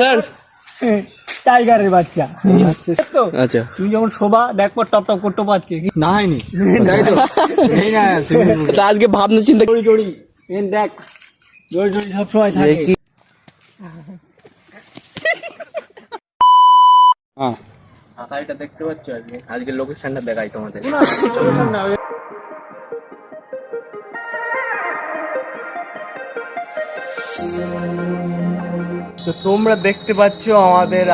Sir টাইগারের বাচ্চা। আচ্ছা তুমি যখন শোভা দেখো টপ টপ করতে পারছে না হয়নি তাই তো নেই না তা আজকে ভাবনা চিন্তা জড়ি জড়ি দেখ জড়ি জড়ি সবসময় থাকে। হ্যাঁ এটা দেখতে পাচ্ছ আজকে লোকেশনটা দেখাই তোমাদের। তো তোমরা দেখতে পাচ্ছ আমাদের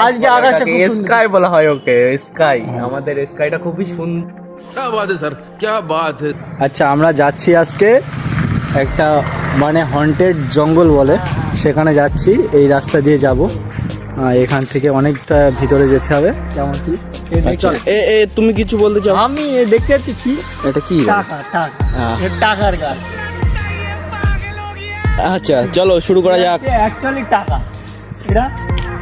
আজকে আকাশটা খুব সুন্দর। স্কাই বলা হয় ওকে, স্কাই। আমাদের স্কাইটা খুবই সুন্দর। क्या बात है सर, क्या बात है। আচ্ছা আমরা যাচ্ছি আজকে একটা মানে হন্টেড জঙ্গল বলে সেখানে যাচ্ছি। এই রাস্তা দিয়ে যাব, এখান থেকে অনেকটা ভিতরে যেতে হবে। যেমন কি তুমি কিছু বলতে চাও? আমি দেখতে পাচ্ছি কি এটা কি? টাকা টাকা টাকার গাছ। আচ্ছা চলো শুরু করা যাক। অ্যাকচুয়ালি টাকা এটা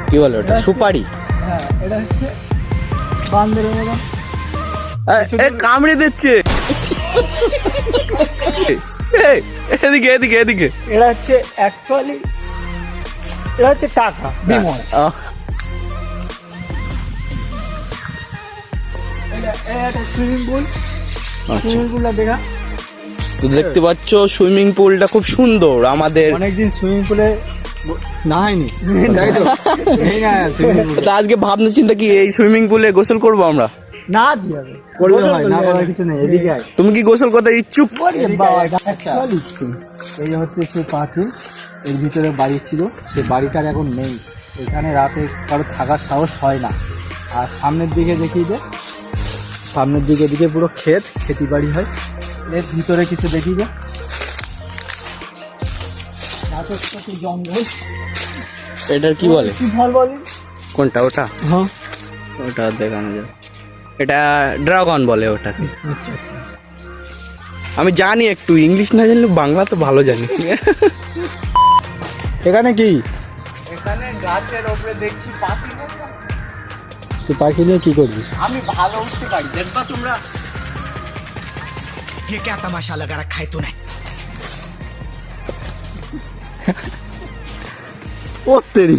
কি বলে ওটা? সুপারি? হ্যাঁ এটা হচ্ছে বান্দরের মতো কামড়ে দিচ্ছে। এদিকে এদিকে এদিকে। এটা হচ্ছে অ্যাকচুয়ালি এটা হচ্ছে টাকা বিমল। এটা সুইমিং পুল। সুইমিং পুলটা দেখা তো দেখতে পাচ্ছ সুইমিং পুলটা খুব সুন্দর। আমাদের অনেকদিন সুইমিং পুলে না হয়নি তাই তো নেই না তা আজকে ভাবনা চিন্তা কি এই সুইমিং পুলে গোসল করবো আমরা? না দিয়ে হবে করলে হয় না করার কিছু নেই। এদিকে আয়। তুমি কি গোসল করতে ইচ্ছুক? Actually, এই হচ্ছে সে পাখি, এর ভিতরে বাড়ি ছিল, সে বাড়িটার এখন নেই। এখানে রাতে কারো থাকার সাহস হয় না। আর সামনের দিকে দেখিয়ে দে, সামনের দিকে পুরো খেতি বাড়ি হয়। এর ভিতরে কিছু দেখিয়ে দে। জঙ্গল এটার কি বলে? কি ফল বলি? কোনটা? ওটা? হ্যাঁ ওটা দেখানো যায়। এটা ড্রাগন বলে ওটাকে। আমি জানি একটু, ইংলিশ না জানলে বাংলা তো ভালো জানি। এখানে কি এখানে গাছের উপরে দেখছি পাখি। তুই পাখি নিয়ে কি করবি? আমি ভালো উঠতে পারি, দেখবা তোমরা। ये क्या तमाशा लगा रखा है तूने। ও তেরি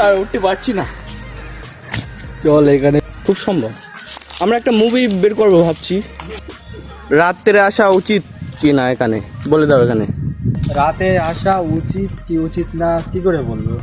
আর উঠতে পারছি না। চল এখানে খুব সম্ভব আমরা একটা মুভি বের করবো ভাবছি। রাত্রে আসা উচিত কি না এখানে বলে দাও। এখানে রাতে আসা উচিত কি উচিত না কি করে বলবো?